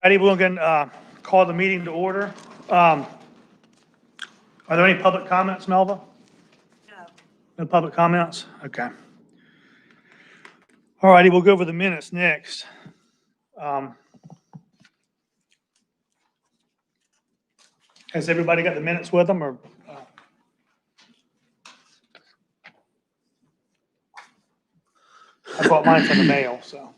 Ready, we're going to call the meeting to order. Are there any public comments, Melva? No. No public comments? Okay. All righty, we'll go over the minutes next. Has everybody got the minutes with them, or? I brought mine from the mail, so.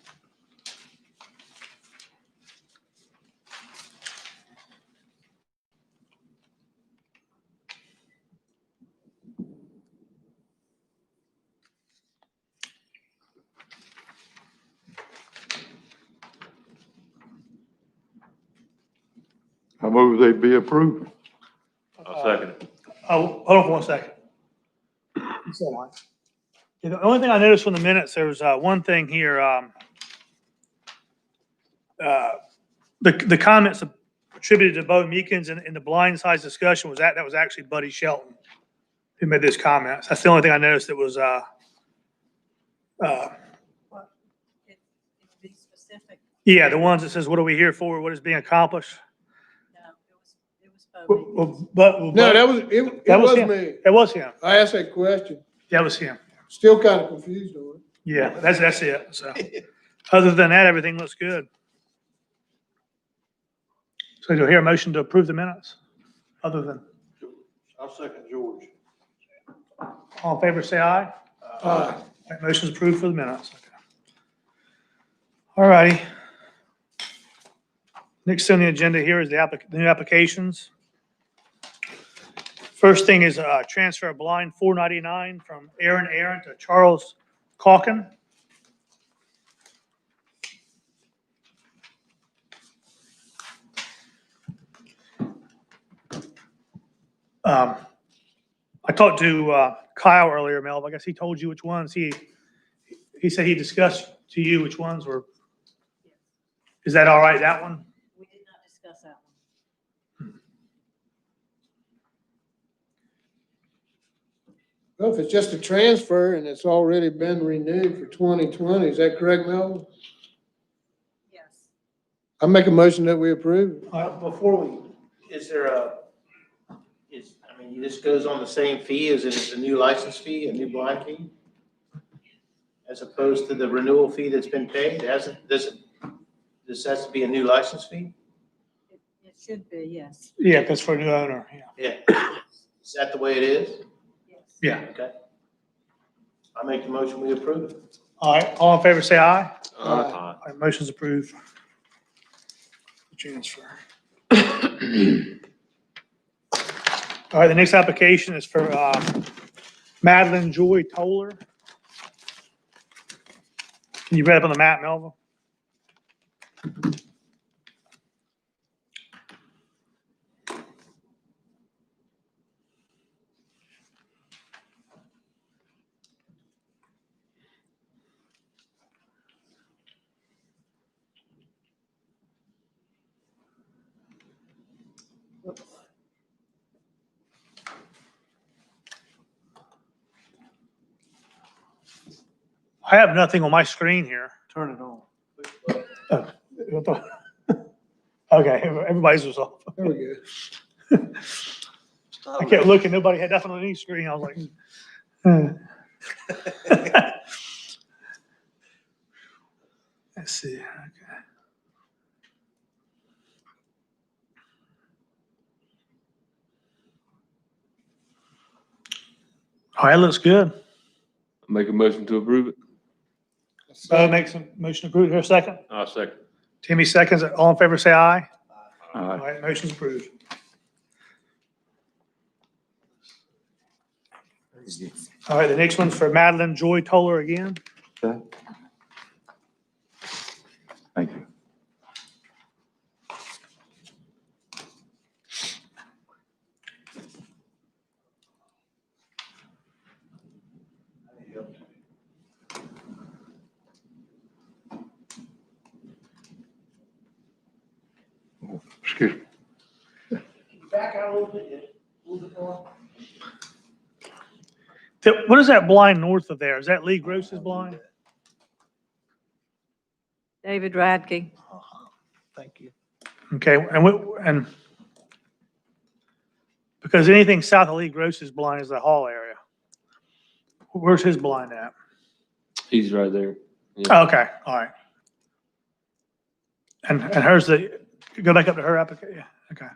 I move they be approved. I'll second it. Oh, hold on for 1 second. So much. Yeah, the only thing I noticed from the minutes, there was one thing here. The comments attributed to Bo Meekins in the blind size discussion that was actually Buddy Shelton who made those comments. That's the only thing I noticed that was Be specific. yeah, the ones that says, what are we here for? What is being accomplished? No, it was Bo. No, that was, it was him. me. It was him. I asked that question. That was him. Still kind of confused on it. Yeah, that's it. So other than that, everything looks good. So do I hear a motion to approve the minutes? Other than, I'll second George. all in favor, say aye. Aye. That motion's approved for the minutes. Okay. All righty. Next on the agenda here is the new applications. First thing is transfer of blind 499 from Aaron to Charles Calkin. I talked to Kyle earlier, Mel. I guess he told you which ones he said he discussed to you which ones were. Is that all right? That one? We did not discuss that one. Well, if it's just a transfer and it's already been renewed for 2020, is that correct, Mel? Yes. I make a motion that we approve. Before we, is there I mean, this goes on the same fee as it's a new license fee, a new blind fee? As opposed to the renewal fee that's been paid? This has to be a new license fee? It should be, yes. Yeah, because for a new owner. Yeah. Yeah. Is that the way it is? Yes. Yeah. Okay. I make the motion, we approve it. All right. All in favor, say aye. Aye. All right, motion's approved. Transfer. All right, the next application is for Madeline Joy Toller. Can you read up on the map, Melville? I have nothing on my screen here. Turn it on. Okay, everybody's was off. There we go. I kept looking, nobody had nothing on any screen. I was like, let's see. Okay. All right, looks good. Make a motion to approve it. Bo makes a motion approved. Here a second. I'll second. Timmy seconds. All in favor, say aye. All Aye. right, motion's approved. All right, the next one's for Madeline Joy Toller again. Okay. Thank you. Excuse me. Back out a little bit more. What is that blind north of there? Is that Lee Gross's blind? David Radke. Thank you. Okay, and because anything south of Lee Gross's blind is the hall area. Where's his blind at? He's right there. Oh, okay, all right. And hers, go back up to her application, yeah, okay.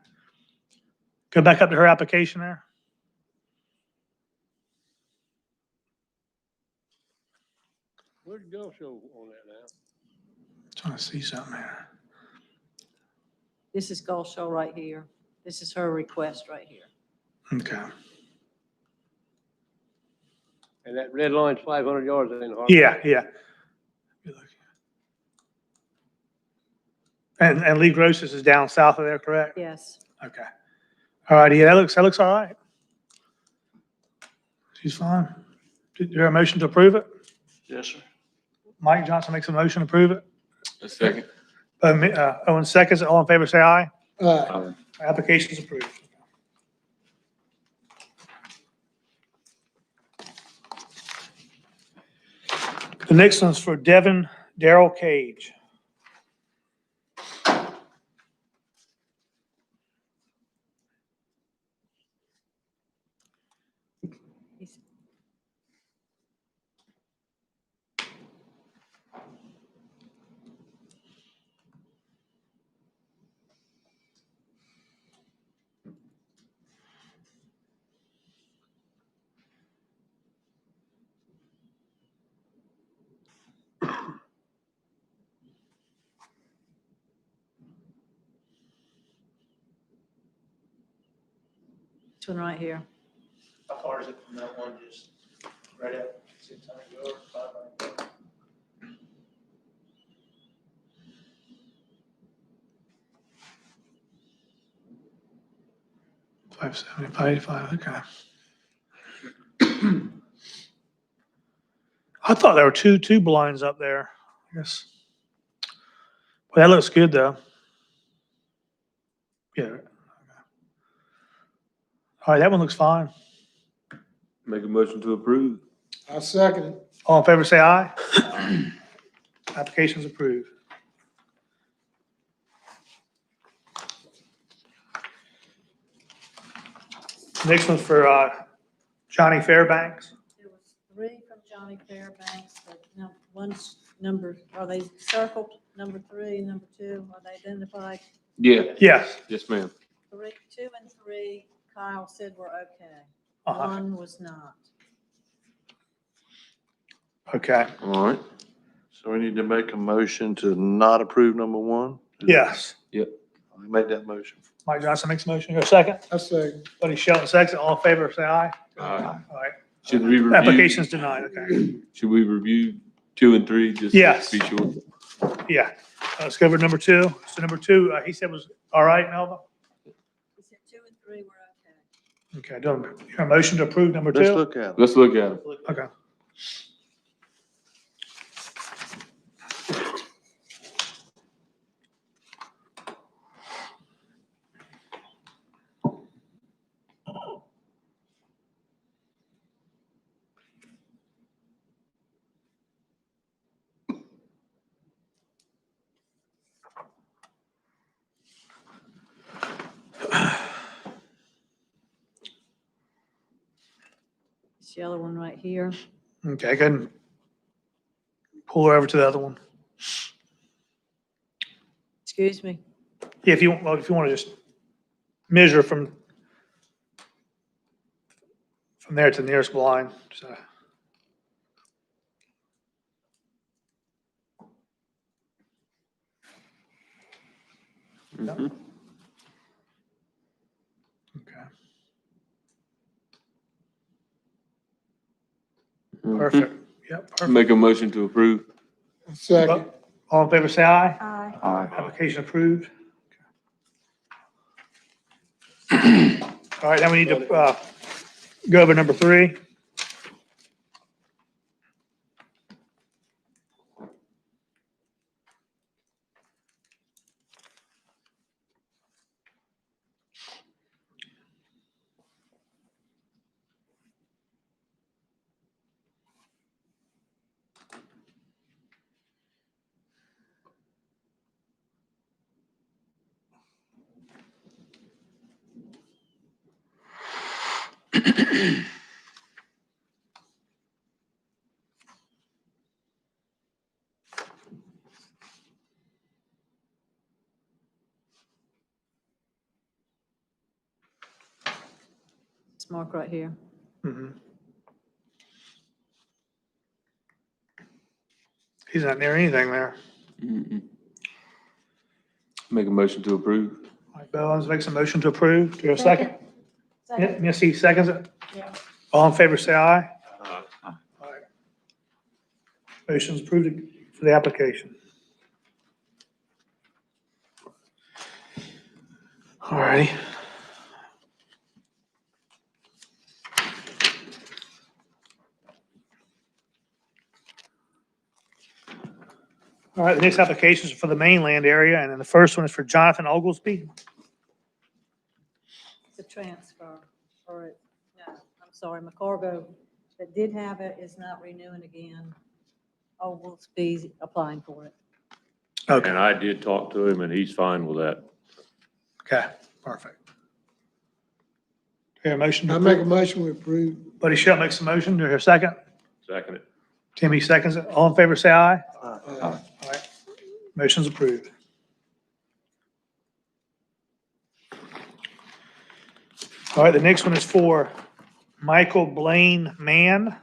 Go back up to her application there. Where's Gulf Show on that now? Trying to see something here. This is Gulf Show right here. This is her request right here. Okay, And that red line's 500 yards in Hartford. yeah. And Lee Gross's is down south of there, correct? Yes. Okay. All right, yeah, that looks all right. She's fine. Is there a motion to approve it? Yes, sir. Mike Johnson makes a motion to approve it. A second. Owen seconds it. All in favor, say aye. Aye. Application is approved. The next one's for Devin Darrell Cage. He's- This one right here. How far is it from that one, just right at 600 yards, 500 yards? $575, okay. I thought there were two blinds up there, I guess. Well, that looks good, though. Yeah. Okay. All right, that one looks fine. Make a motion to approve. I second it. All in favor, say aye. Application's approved. Next one's for Johnny Fairbanks. There was 3 from Johnny Fairbanks, but one's number, are they circled? Number 3, number 2, are they identified? Yeah. Yes. Yes, ma'am. 2 and 3, Kyle said were okay. Uh-huh. 1 was not. Okay, All right. So we need to make a motion to not approve number one? yes. I make that motion. Mike Johnson makes a motion. Here, second. I second. Buddy Shelton seconds. All in favor, say aye. Aye. All right. Should we review? Application's denied, okay. Should we review 2 and 3 just Yes. to be sure? Yeah. Let's go over number 2. So number 2, he said was all right, Melva? He said 2 and 3 were okay. Okay, do a motion to approve number 2? Let's look at it. Let's look at it. Okay. This yellow one right here. Okay, go ahead and pull her over to the other one. Excuse me. Yeah, if you want to just measure from there to the nearest blind. So. Mhm. Okay, Mhm. perfect. Yep, perfect. Make a motion to approve. Second. All in favor, say aye. Aye. Aye. Application approved. All right, now we need to go over number 3. It's marked right here. Mhm. He's not near anything there. Mm-mm. Make a motion to approve. All right, Bill Owens makes a motion to approve. Do you have a second? Second. Missy seconds it. Yeah. All in favor, say aye. Aye. All right. Motion's approved for the application. All righty. All right, the next application is for the mainland area, and then the first one is for Jonathan Oglesby. It's a transfer, or, no, I'm sorry, McCargo that did have it is not renewing again. Oglesby's applying for it. Okay, And I did talk to him and he's fine with that. okay, perfect. Do you hear a motion to I make a approve? motion we approve. Buddy Shell makes a motion. Do you hear a second? Second it. Timmy seconds it. All in favor, say aye. Aye. All right, motion's approved. All right, the next one is for Michael Blaine Mann.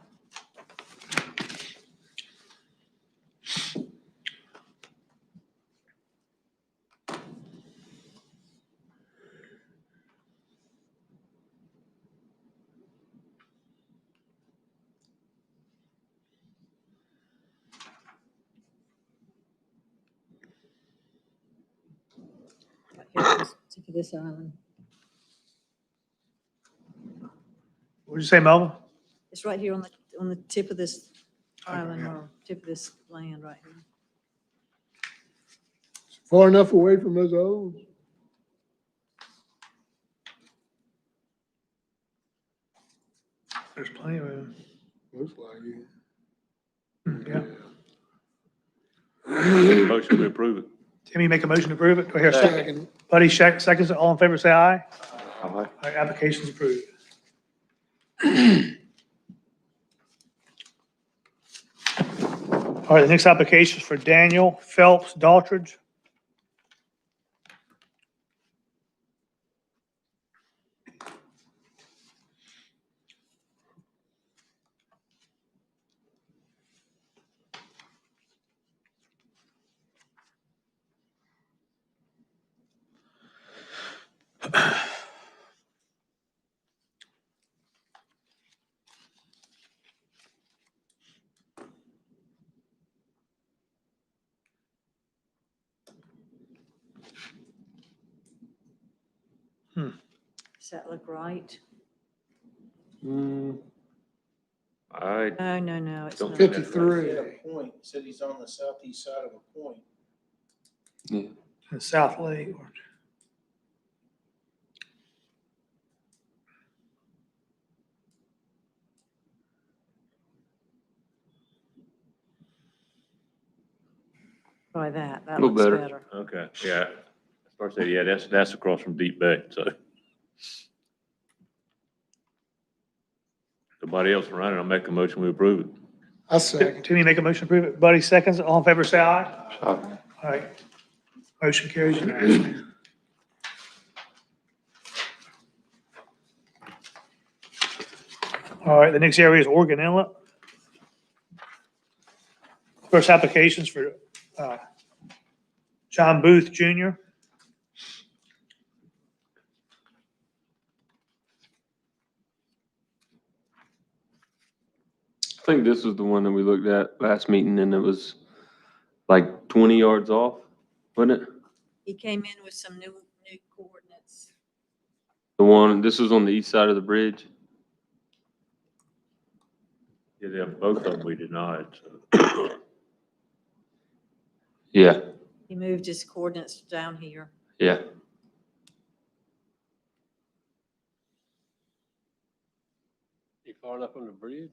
Right here at this tip of this island. What'd you say, Melvin? It's right here on the tip of this Okay, island yeah. or tip of this land right here. Far enough away from those old. There's plenty of room. Looks like it. Yeah. Motion to approve it. Timmy, make a motion to approve it. Do I hear a second? Second. Buddy seconds it. All in favor, say aye. Aye. All right, application's approved. All right, the next application is for Daniel Phelps Daltridge. Does that look right? I, No, it's Don't not. fit. 53. At a point, said he's on the southeast side of a point. In South Lake. Try that. That Little looks better. better. okay, yeah. First said, yeah, that's across from Deep Bay, so. Nobody else running, I'll make a motion, we approve it. I second. Timmy, make a motion to approve it. Buddy seconds it. All in favor, say aye. Aye. All right. Motion carries unanimously. All right, the next area is Oregon Inlet. First applications for John Booth Jr. I think this was the one that we looked at last meeting and it was like 20 yards off, wasn't it? He came in with some new coordinates. The one, this was on the east side of the bridge. Yeah, both of them we denied, so. Yeah, He moved his coordinates down here. yeah. You far enough on the bridge?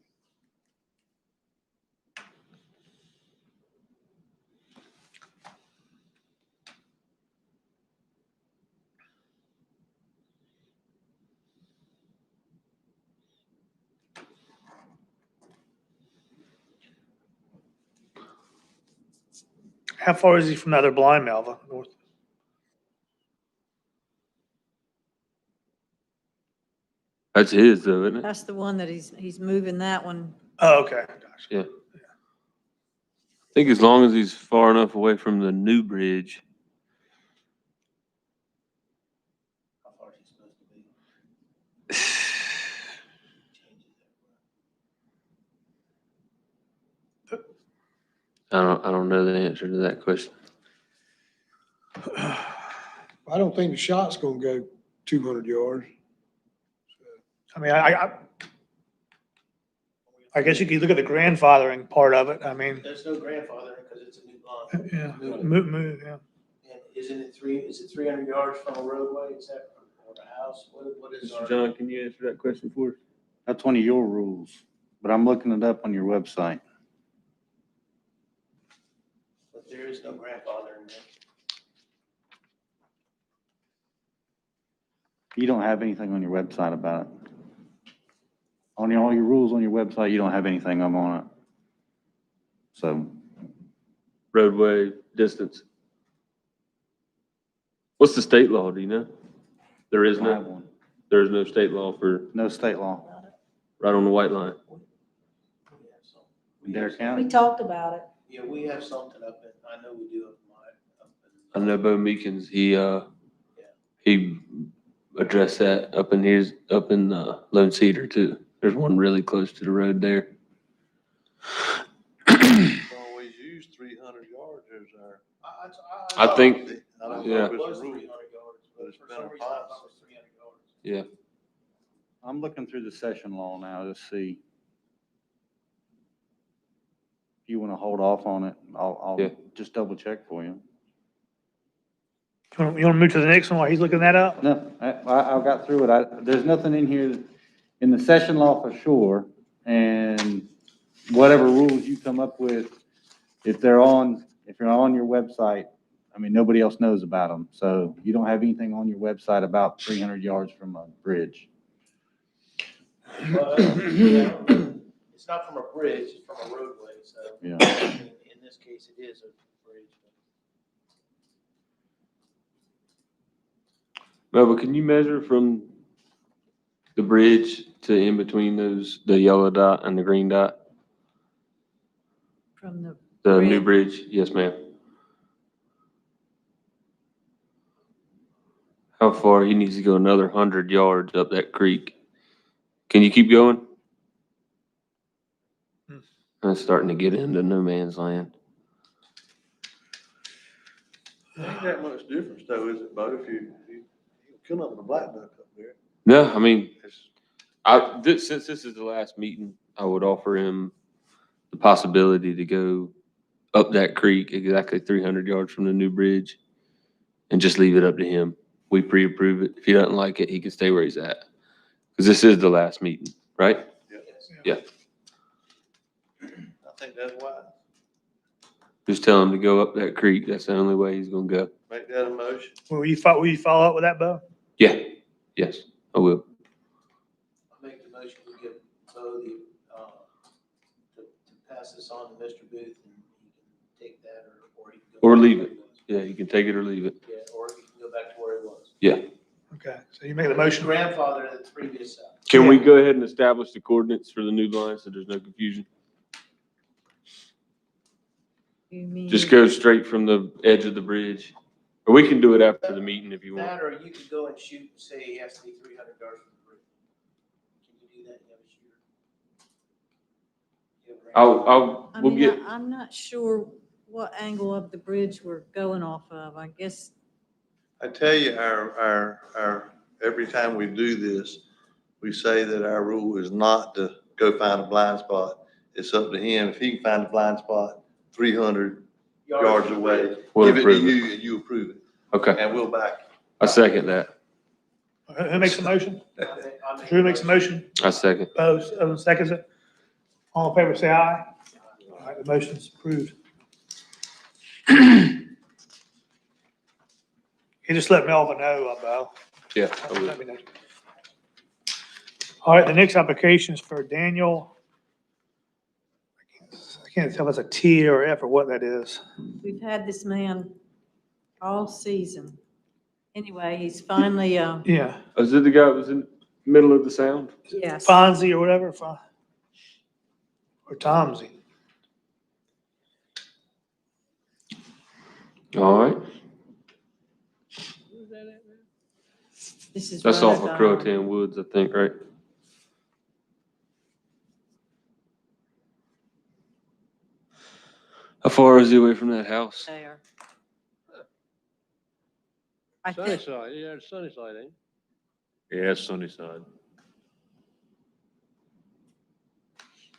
How far is he from the other blind, Melva? North? That's his though, isn't it? That's the one that he's moving that one. Oh, okay. Gotcha. Yeah. I think as long as he's far enough away from the new bridge. How far is he supposed to be? I don't know the answer to that question. I don't think the shot's gonna go 200 yards. I mean, I guess you could look at the grandfathering part of it. I mean, There's no grandfather because it's a new blind. yeah, move, yeah. And isn't it is it 300 yards from a roadway, is that, or a house? What is our? Mr. John, can you answer that question for us? That's one of your rules, but I'm looking it up on your website. But there is no grandfather in there. You don't have anything on your website about it. On all your rules on your website, you don't have anything on it. So Roadway distance. What's the state law, do you know? There is I don't have no, one. there is no state law for No state law right on the white line. We have some. in Dare We County. talked about it. Yeah, we have something up in, I know we do up I know Bo Meekins, he addressed that up in Lone Cedar too. There's one really close to the road there. Always use 300 yards as our. I think, I don't yeah. know if It was it's a 300 rule, yards, but but it's for been some a reason I thought it was 300 yards. yeah, I'm looking through the session law now to see. If you want to hold off on it, I'll Yeah. just double check for you. You want to move to the next one while he's looking that up? No, I got through it. There's nothing in here in the session law for sure. And whatever rules you come up with, if you're on your website, I mean, nobody else knows about them. So you don't have anything on your website about 300 yards from a bridge. Well, yeah, it's not from a bridge, it's from a roadway, so Yeah. in this case, it is a bridge. Melba, can you measure from the bridge to in between the yellow dot and the green dot? From the The new bridge? Yes, ma'am. How far? He needs to go another 100 yards up that creek. Can you keep going? It's starting to get into no man's land. Ain't that much difference though, is it, Bo, if you kill up the black duck up there? No, I mean, since this is the last meeting, I would offer him the possibility to go up that creek exactly 300 yards from the new bridge and just leave it up to him. We pre-approve it. If he doesn't like it, he can stay where he's at. Because this is the last meeting, right? Yeah. I think that's why. Just tell him to go up that creek. That's the only way he's gonna go. Make that a motion. Will you follow up with that, Bo? Yeah, yes, I will. I make the motion to give Bo the, to pass this on to Mr. Booth, and he can take that, or he can go. Or back to leave where it. he was. Yeah, you can take it or leave it. Yeah, or he can go back to where he was. Yeah. Okay, so you make the motion. Grandfather in the previous. Can we go ahead and establish the coordinates for the new line so there's no confusion? You mean? Just go straight from the edge of the bridge. Or we can do it after the meeting if you want. That, or you could go and shoot and say he has to be 300 yards from the bridge. Can you do that? You have a shooter? You have a grandfather? I We'll mean, get, I'm not sure what angle of the bridge we're going off of. I guess, I tell you, every time we do this, we say that our rule is not to go find a blind spot. It's up to him. If he can find a blind spot 300 yards from the away, bridge. we'll give it to approve it. you and you approve it. Okay, And we'll back I second that. Who makes the motion? I make Drew makes the motion. I second. Bo, seconds it. All in favor, say aye. All right, the motion's approved. You just let Melvin know, Bo. Yeah, I will. Let me know. All right, the next application is for Daniel. I can't tell if it's a T or F or what that is. We've had this man all season. Anyway, he's finally, Yeah, Is it the guy that was in the middle of the sound? yes. Fonzie or whatever, or Tomsy. All right. This is That's off of Road, Croatan Woods, I think, right? How far is he away from that house? there. I think, Sunnyside, yeah, it's Sunnyside, ain't it? Yeah, that's Sunnyside.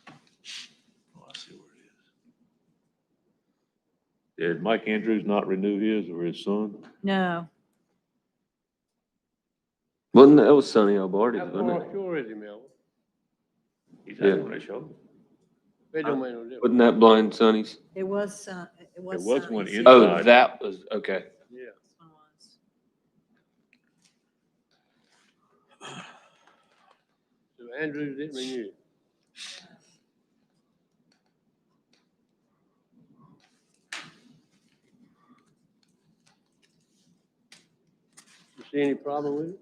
Oh, I see where it is. Did Mike Andrews not renew his or his son? no, Wasn't that was Sonny Albardi, How wasn't far it? offshore is he, Melvin? He's Yeah. had one they showed. It don't make no difference. Wasn't that Blind Sonny's? it was, it was. There was one Sonny's. in- Oh, Inside. that was, okay. Yeah. This one was. So Andrews didn't renew. You see any problem with it?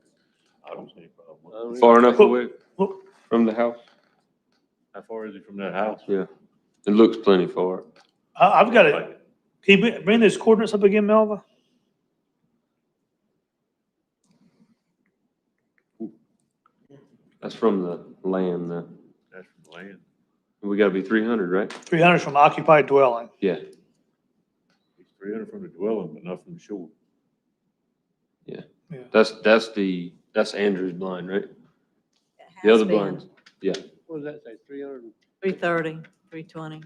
I don't see any problem with it. I don't Far either. enough away Well, from the house? How far is he from that house? Yeah. It looks plenty far. I've got it. Can you bring those coordinates up again, Melva? That's from the land, though. That's from the land. We gotta be 300, right? 300 from occupied dwelling. Yeah. He's 300 from the dwelling, but not from the shore. That's Andrew's blind, right? It The has other been blinds. Yeah. What does that say, 300? 330, 320.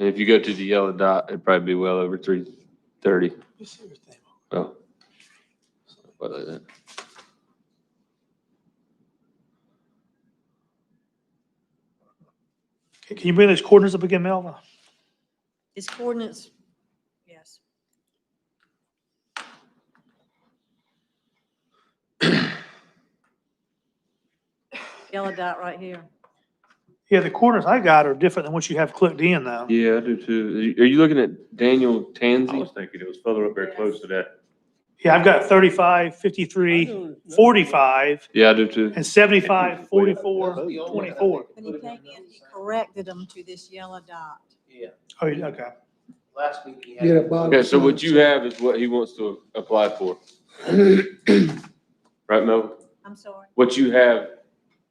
And if you go to the yellow dot, it'd probably be well over 330. Oh. What like that? Can you bring those coordinates up again, Melva? His coordinates, yes. Yellow dot right here. Yeah, the coordinates I got are different than what you have clicked in though. Yeah, I do too. Are you looking at Daniel I Tansey? was thinking it was further up there close to that. Yeah, I've got 35, 53, 45, Yeah, I do too. and 75, 44, 24. When he came in, he corrected them to this yellow dot. Yeah, Oh, okay. last week he had. Get a bottom. Okay, so what you have is what he wants to apply for. Right, Mel? I'm sorry. What you have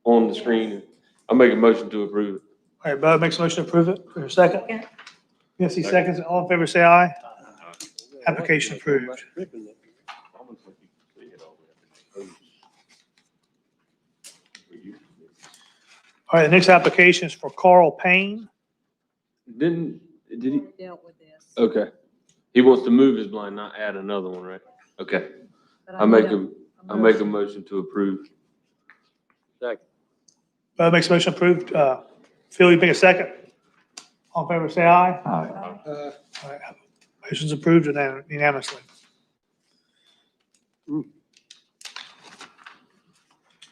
on the screen, I'll make a motion to approve it. All right, Bud makes a motion to approve it. For a second? Second. Yes, he seconds. it. All in favor, say aye. Application approved. Almost like you can see it all the way up in the coast. All right, the next application is for Carl Payne. Did he? Already dealt with this. Okay. He wants to move his blind, not add another one, right? Okay. But I'll make need I'll make a motion to approve. Bud makes a motion approved. Phil, you make a second. All in favor, say aye. Uh, All right, motion's approved unanimously.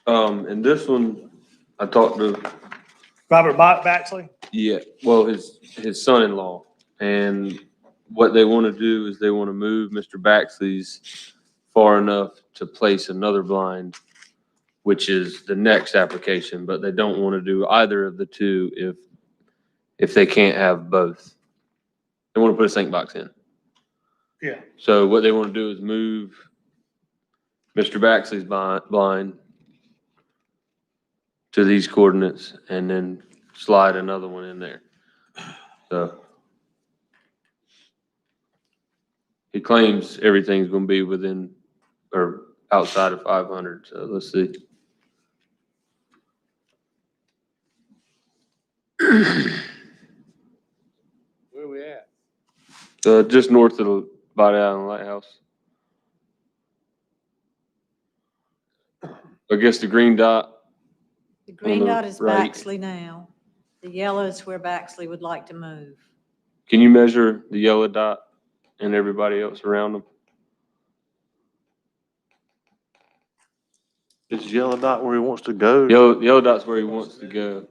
And this one, I talked to, Robert Baxley. yeah, well, his son-in-law. And what they want to do is they want to move Mr. Baxley's far enough to place another blind, which is the next application, but they don't want to do either of the two if they can't have both. They want to put a sink box in. Yeah. So what they want to do is move Mr. Baxley's blind to these coordinates and then slide another one in there. So he claims everything's gonna be within or outside of 500, so let's see. where we at? Just north of the Body Island Lighthouse. I guess the green dot. The green the dot is right. Baxley now. The yellow is where Baxley would like to move. Can you measure the yellow dot and everybody else around them? Is yellow dot where he wants to go? Yellow dot's where he wants to go.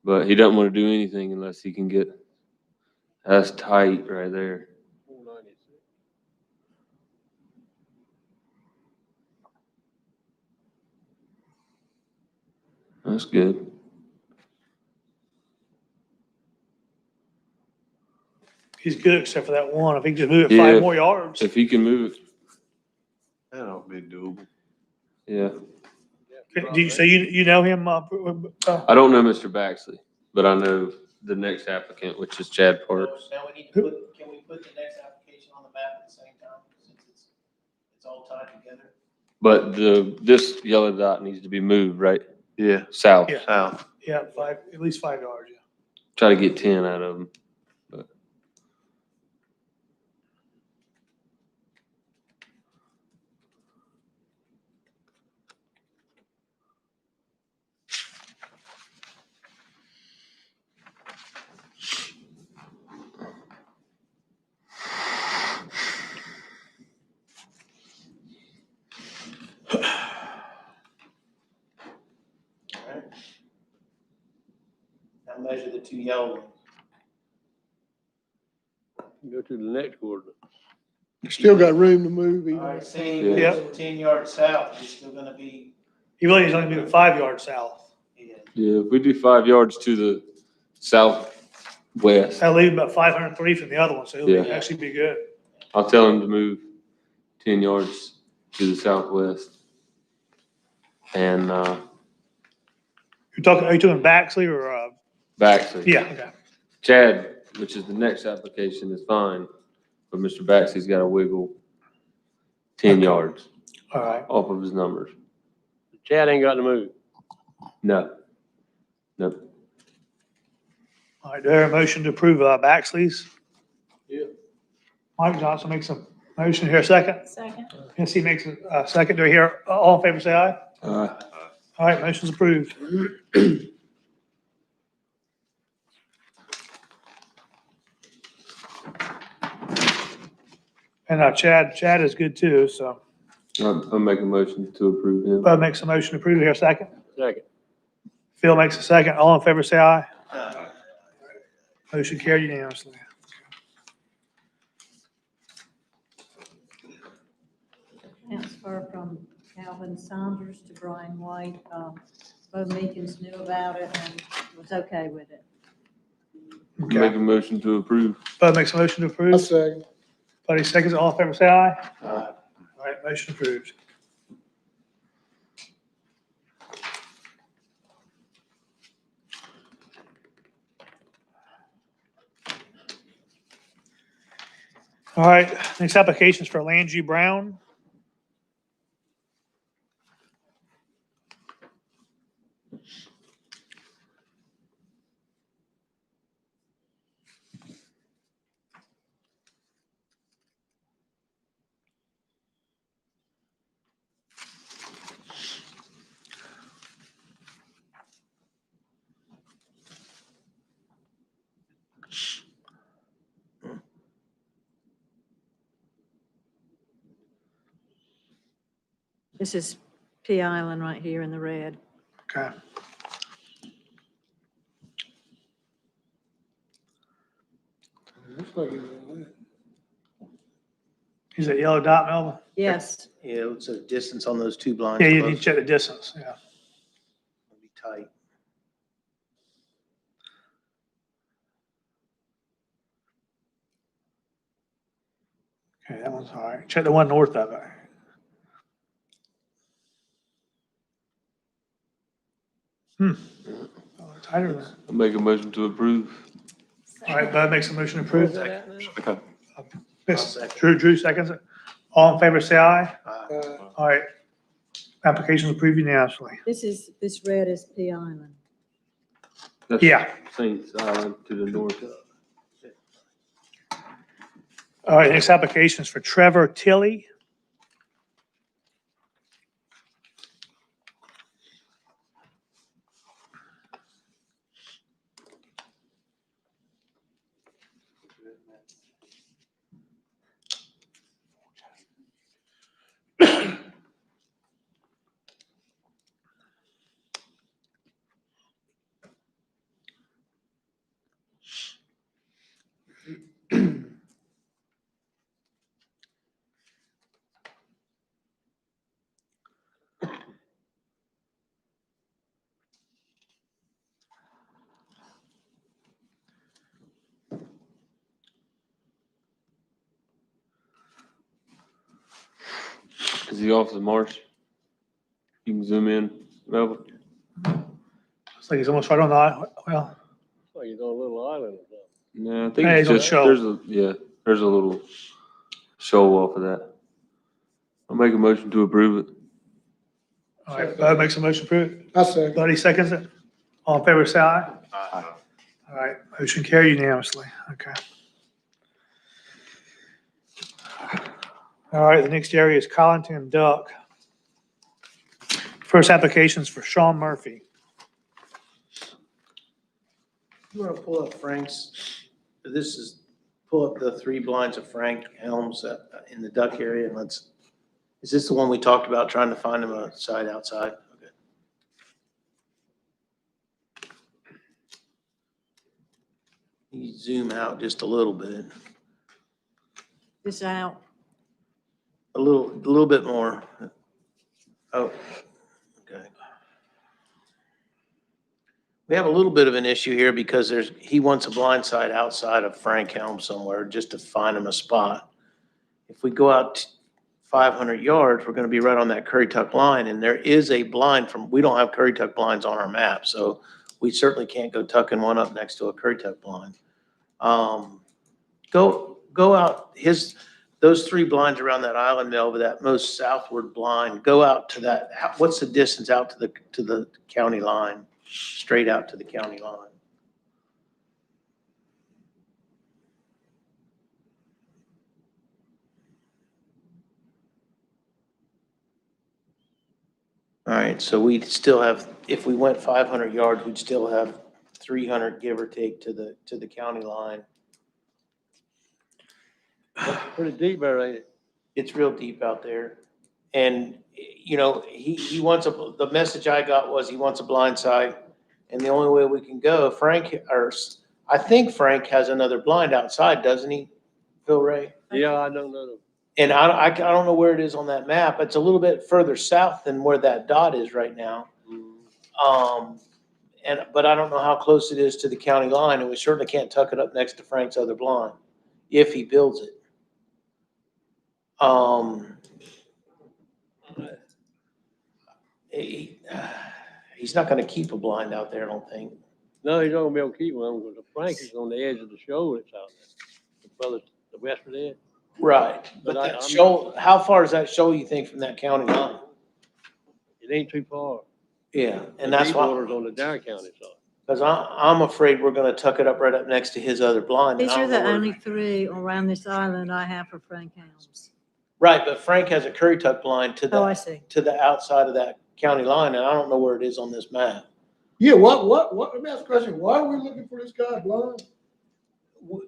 But he doesn't want to do anything unless he can get, that's tight right there. That's good. He's good except for that one. If he can just move it Yeah. 5 more yards. If he can move it, That ought to be doable. yeah. Do you, so you know him, I don't know Mr. Baxley, but I know the next applicant, which is Chad Parks. Now we need to put, can we put the next application on the map at the same time, since it's all tied together? But this yellow dot needs to be moved, right? Yeah, South. Yeah. south. Yeah, at least 5 yards, yeah. Try to get 10 out of them. Alright. Now measure the 2 yellow ones. Go to the next ordinance. Still got room to move even. Alright, say Yeah. he moves it 10 yards south, it's still gonna be, He really is only moving 5 yards south. yeah. Yeah, if we do 5 yards to the southwest, That'll leave about 503 from the other one, so Yeah. it'll actually be good. I'll tell him to move 10 yards to the southwest. And, Are you talking Baxley or, Baxley. yeah, okay. Chad, which is the next application, is fine, but Mr. Baxley's got to wiggle 10 Okay. yards All right. off of his numbers. Chad ain't got to move. No. Nope. All right, do I hear a motion to approve Baxley's? Yeah. Mike Johnson makes a motion here, second. Second. Yes, he makes a second. Do I hear, all in favor, say aye. Uh, All right, motion's approved. And Chad is good too, so I'll make a motion to approve him. Bud makes a motion to approve here, second. Second. Phil makes a second. All in favor, say aye. Motion carried unanimously. Transfer from Calvin Saunders to Brian White. Bo Meekins knew about it and was okay with it. Make Okay. a motion to approve. Bud makes a motion to I approve. second. Buddy seconds. All in favor, say aye. All right, motion approved. All right, next application is for Landry Brown. This is P Island right here in the red. Okay. Looks like he's all right. Is that yellow dot, Melvin? Yes, Yeah, it looks a distance on those 2 blind Yeah, spots. you need to check the distance, yeah. It'll be tight. Okay, that one's all right. Check the one north of it. Oh, tighter than, I'll make a motion to approve. all right, Bud makes a motion to approve. Okay. Yes, Drew seconds it. All in favor, say aye. All right. Application approved unanimously. this red is P Island. That's Yeah. Saints Island to the north. All right, next application is for Trevor Tilley. Is he off the marsh? You can zoom in, Melvin. Looks like he's almost right on the, well, Like he's on a little island or something. No, I think Yeah, it's he's on just, shoal. there's a little show off of that. I'll make a motion to approve it. all right, Bud makes a motion to approve it. I say, Buddy seconds it. All in favor, say aye. All right, motion carried unanimously. Okay. All right, the next area is Collington Duck. First application's for Sean Murphy. You want to pull up Frank's, this is, pull up the 3 blinds of Frank Helms in the Duck area and let's, is this the one we talked about trying to find him a site outside? Okay. You zoom out just a little bit, This out. a little bit more. Oh, okay. We have a little bit of an issue here because he wants a blind side outside of Frank Helm somewhere just to find him a spot. If we go out 500 yards, we're gonna be right on that Curry Tuck line, and there is a blind we don't have Curry Tuck blinds on our map, so we certainly can't go tucking one up next to a Curry Tuck blind. Go out, those 3 blinds around that island, Melvin, that most southward blind, go out to that, what's the distance out to the county line? Straight out to the county line. All right, so we'd still have, if we went 500 yards, we'd still have 300 give or take to the county line. Pretty deep there, ain't it? It's real deep out there. And, you know, he wants the message I got was he wants a blind side. And the only way we can go, I think Frank has another blind outside, doesn't he, Phil Ray? Yeah, I don't know. And I don't know where it is on that map. It's a little bit further south than where that dot is right now. But I don't know how close it is to the county line, and we certainly can't tuck it up next to Frank's other blind if he builds it. He's not gonna keep a blind out there, I don't think. No, he's not gonna be able to keep one because the Frank is on the edge of the shoal that's out there. The furthest, the west of it. Right, but But that shoal, how far is that shoal, you think, from that county line? It ain't too far. Yeah, and The that's deep why, water's on the Dare County side. because I'm afraid we're gonna tuck it up right up next to his other blind. and These I are don't know the where- only 3 around this island I have for Frank Helms. Right, but Frank has a Curry Tuck blind Oh, I see. to the outside of that county line, and I don't know where it is on this map. yeah, let me ask a question. Why are we looking for this guy blind?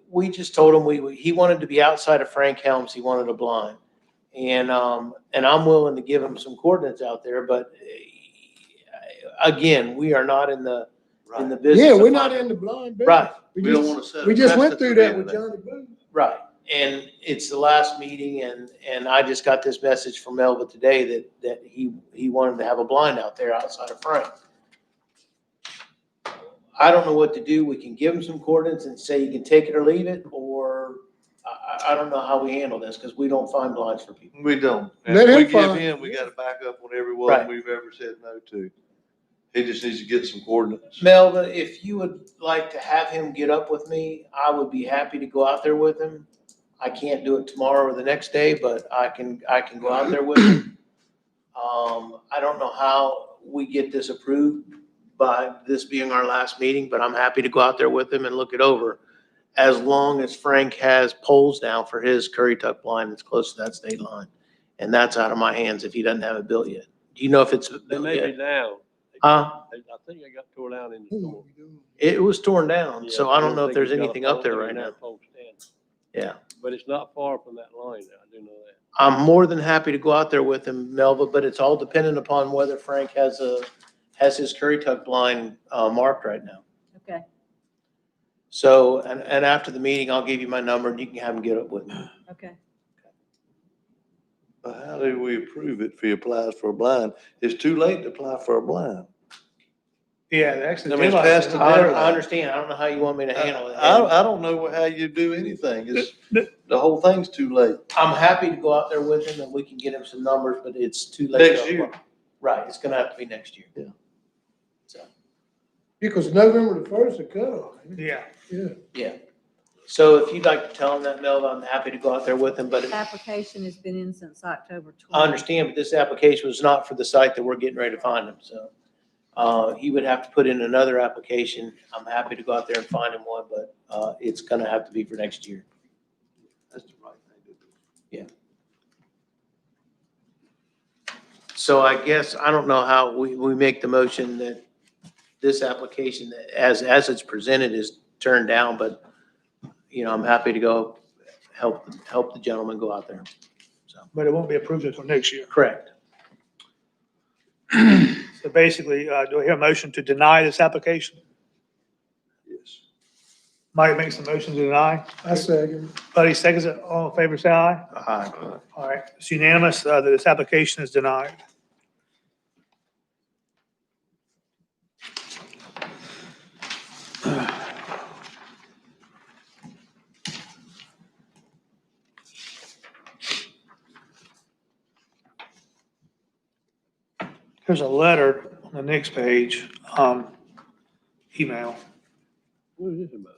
We just told him he wanted to be outside of Frank Helms, he wanted a blind. And I'm willing to give him some coordinates out there, but again, we are not in the business. Yeah, of we're not finding- in the blind business. Right, We We don't just, want to set. we a just went precedent through for that with anything. Johnny Boo. right. And it's the last meeting and I just got this message from Melva today that he wanted to have a blind out there outside of Frank. I don't know what to do. We can give him some coordinates and say you can take it or leave it, or I don't know how we handle this because we don't find blinds for people. We don't. And Let if we him give find- him, we gotta back up on every Right. one we've ever said no to. He just needs to get some coordinates. Melva, if you would like to have him get up with me, I would be happy to go out there with him. I can't do it tomorrow or the next day, but I can go out there with him. I don't know how we get this approved by this being our last meeting, but I'm happy to go out there with him and look it over. As long as Frank has poles down for his Curry Tuck blind that's close to that state line. And that's out of my hands if he doesn't have it built yet. Do you know if it's They built may be yet? down. Huh? I think they got tore down in the storm. It was torn down, so Yeah, I don't know if think there's he's got a anything up pole there down right now. post stand. Yeah. But it's not far from that line now, I do know that. I'm more than happy to go out there with him, Melva, but it's all dependent upon whether Frank has his Curry Tuck blind marked right now. Okay. So, and after the meeting, I'll give you my number and you can have him get up with me. Okay. But how do we approve it if he applies for a blind? It's too late to apply for a blind. Yeah, actually. I mean, it's past the I deadline. understand. I don't know how you want me to handle it. I don't know how you do anything. It's, the whole thing's too late. I'm happy to go out there with him and we can get him some numbers, but it's too late. Next year. Right, it's gonna have to be next year. Yeah. So, Because November the 1st, the cutoff. ain't it? Yeah. Yeah. yeah. So if you'd like to tell him that, Melva, I'm happy to go out there with him, but The application has been in since October 20th. I understand, but this application was not for the site that we're getting ready to find him, so. He would have to put in another application. I'm happy to go out there and find him one, but, it's gonna have to be for next year. That's the right thing to do. So I guess, I don't know how we make the motion that this application, as it's presented, is turned down, but, you know, I'm happy to go help the gentleman go out there. So, But it won't be approved until next year. correct. So basically, do I hear a motion to deny this application? Yes. Mike makes a motion to deny. I second. Buddy seconds it. All in favor, say aye. Aye. All right, it's unanimous that this application is denied. There's a letter on the next page, email. What is this about?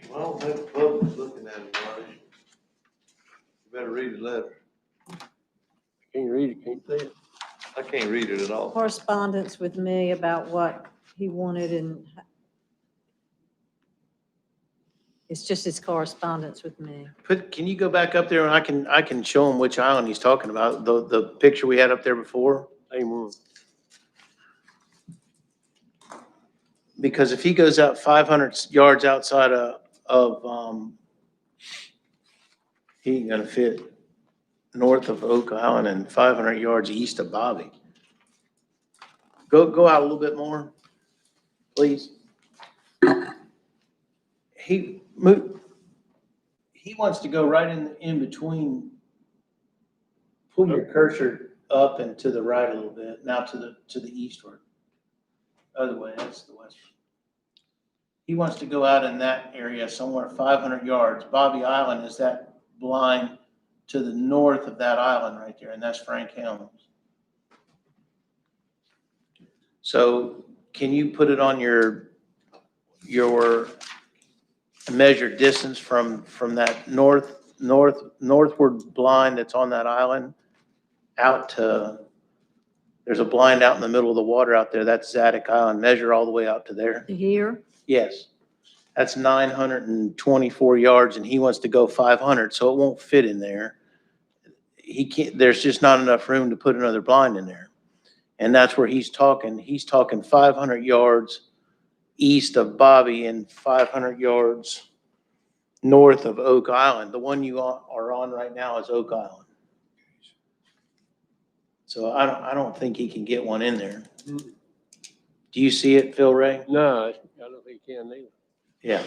Well, I don't think the public's looking at it, Marty. You better read the letter. Can't read it, can't see it. I can't read it at all. Correspondence with me about what he wanted, and it's just his correspondence with me. Can you go back up there and I can show him which island he's talking about, the picture we had up there before? Same one. Because if he goes out 500 yards outside he ain't gonna fit north of Oak Island and 500 yards east of Bobby. Go out a little bit more, please. He wants to go right in between. Pull your cursor up and to the right a little bit, now to the eastward. Other way, that's the west. He wants to go out in that area somewhere 500 yards. Bobby Island is that blind to the north of that island right there, and that's Frank Helms. So can you put it on your measured distance from that northward blind that's on that island out to, there's a blind out in the middle of the water out there. That's Zadok Island. Measure all the way out to there. Here, Yes. That's 924 yards and he wants to go 500, so it won't fit in there. He can't, there's just not enough room to put another blind in there. And that's where he's talking. He's talking 500 yards east of Bobby and 500 yards north of Oak Island. The one you are on right now is Oak Island. So I don't think he can get one in there. Do you see it, Phil Ray? No, I don't think you can either. Yeah.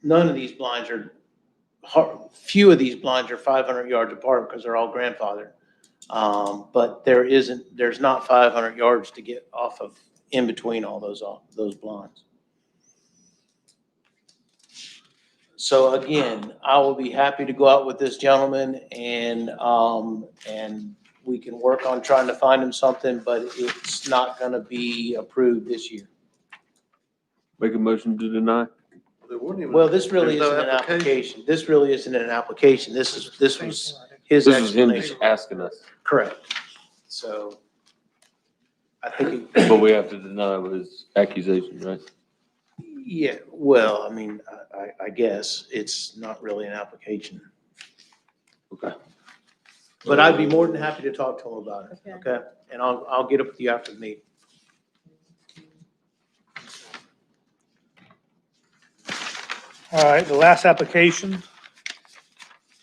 None of these blinds are, few of these blinds are 500 yards apart because they're all grandfathered. But there's not 500 yards to get off of in between all those blinds. So again, I will be happy to go out with this gentleman and we can work on trying to find him something, but it's not gonna be approved this year. Make a motion to deny. Well, this really There's no isn't an application. This really isn't an application. This was his This is him just explanation. asking us, Correct. So I think, but we have to deny his accusation, right? yeah, well, I mean, I guess it's not really an application. Okay. But I'd be more than happy to talk to him about it, Okay. okay? And I'll get up with you after the meeting. All right, the last application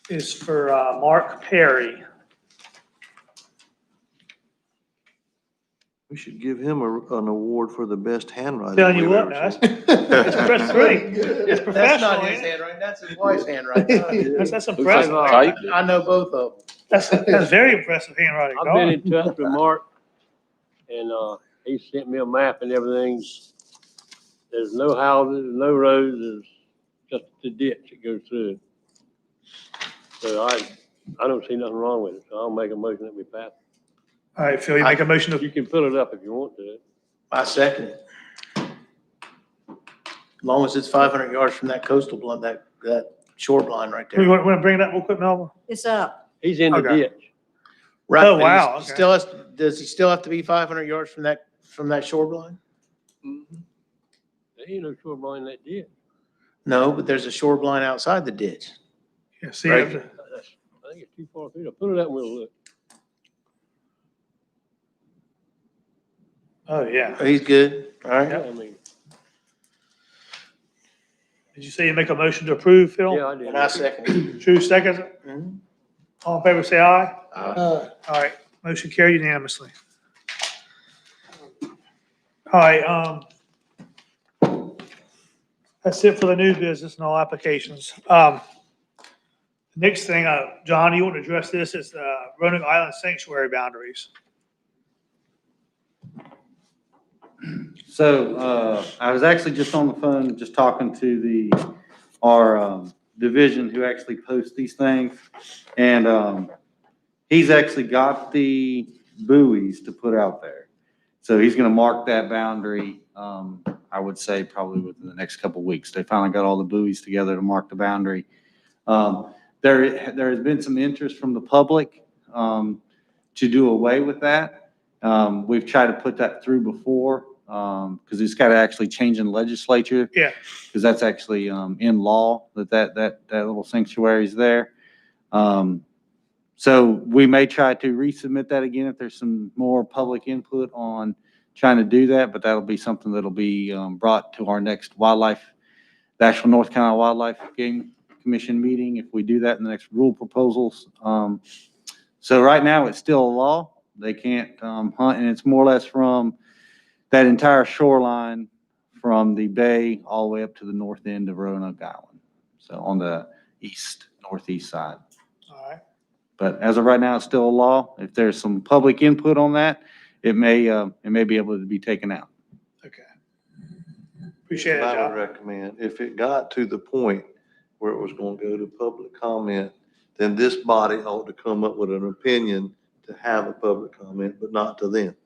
is for Mark Perry. We should give him an award for the best handwriting. Telling you we've what, ever now, seen. that's impressive. It's That's professional, not his ain't it? handwriting, that's his wife's handwriting. That's impressive. I know both of them. That's very impressive handwriting. I've been in Darn. touch with Mark, and, he sent me a map and everything. There's no houses, no roads, there's just the ditch that goes through it. So I don't see nothing wrong with it, so I'll make a motion that we pass. All right, Phil, you make a motion to, You can fill it up if you want to. I second it. As long as it's 500 yards from that coastal blind, that shore blind right we there. want to bring it up real quick, Melvin? It's up. He's in the Okay. ditch. Right, Oh, but wow, he okay. still has, does he still have to be 500 yards from that shore blind? There ain't no shore blind in that ditch. No, but there's a shore blind outside the ditch. Yeah, see, Right. I have to- I think it's too far through. Put it up and we'll look. oh, yeah. Oh, he's good, all right? I mean, Did you say you make a motion to approve, Phil? yeah, I did. And I second it. True, seconds it? Mhm. All in favor, say aye. Uh, All right, motion carried unanimously. All right, that's it for the new business and all applications. Next thing, John, you want to address this, is Roanoke Island Sanctuary boundaries. So, I was actually just on the phone, just talking to our division who actually posts these things. And, he's actually got the buoys to put out there. So he's gonna mark that boundary, I would say probably within the next couple of weeks. They finally got all the buoys together to mark the boundary. There has been some interest from the public, to do away with that. We've tried to put that through before, because it's got to actually change in the legislature. Yeah. Because that's actually, in law, that little sanctuary is there. So we may try to resubmit that again if there's some more public input on trying to do that, but that'll be something that'll be, brought to our next the actual North Carolina Wildlife Game Commission meeting if we do that in the next rule proposals. So right now, it's still a law. They can't hunt, and it's more or less from that entire shoreline from the bay all the way up to the north end of Roanoke Island. So on the northeast side. All right, But as of right now, it's still a law. If there's some public input on that, it may be able to be taken out. okay. Appreciate it, I would John. recommend, if it got to the point where it was gonna go to public comment, then this body ought to come up with an opinion to have a public comment, but not to them.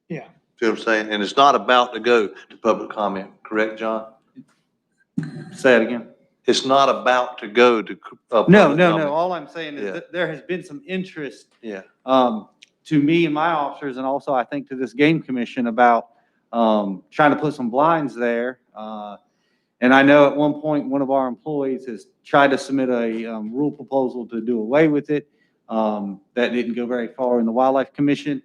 Yeah. See what I'm saying? And it's not about to go to public comment, correct, John? Say it again. It's not about to go to. No. public comment. All I'm saying is Yeah. that there has been some interest, Yeah. to me and my officers, and also I think to this game commission about, trying to put some blinds there. And I know at one point, one of our employees has tried to submit a, rule proposal to do away with it. That didn't go very far in the Wildlife Commission.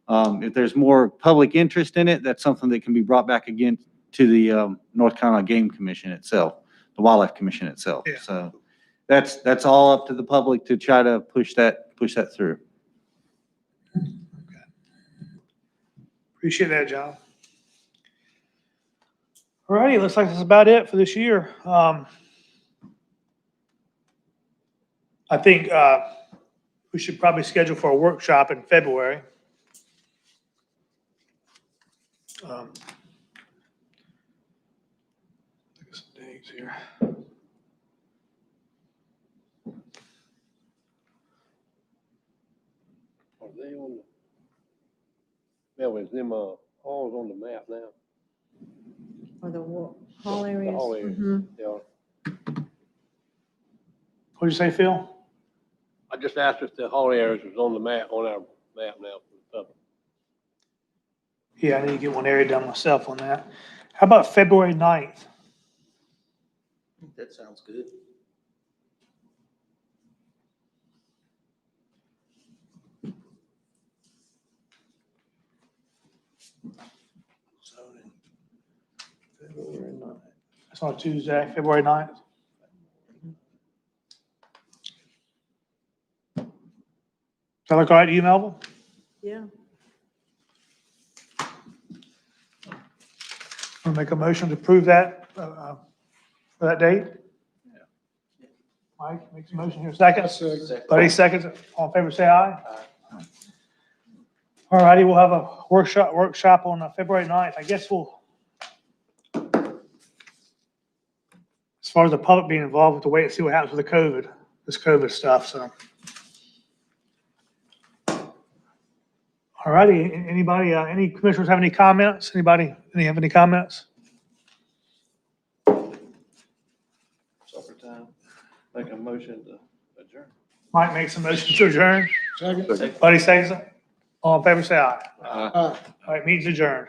If there's more public interest in it, that's something that can be brought back again to the, North Carolina Game Commission itself, the Wildlife Commission itself. Yeah. So that's all up to the public to try to push that through. Appreciate that, John. All righty, looks like that's about it for this year. I think we should probably schedule for a workshop in February. Look at some dates here. Are they on the, Melvin, is them, halls on the map now? Or the hall areas. hall areas. Mhm. Yeah. What'd you say, Phil? I just asked if the hall areas was on the map, on our map now for the public. Yeah, I need to get one area done myself on that. How about February 9th? That sounds good. Zoning. February 9th. That's on Tuesday, February 9th. Does that look all right to you, Melvin? Yeah. I'll make a motion to approve that, for that date. Mike makes a motion here, second. Buddy seconds. All in favor, say aye. All righty, we'll have a workshop on February 9th. I guess we'll, as far as the public being involved, we'll have to wait and see what happens with this COVID stuff, so. All righty, anybody, any commissioners have any comments? Anybody, have any comments? Supper time. Make a motion to adjourn. Mike makes a motion to adjourn. Second. Buddy seconds it. All in favor, say aye. Aye. All right, meeting's adjourned.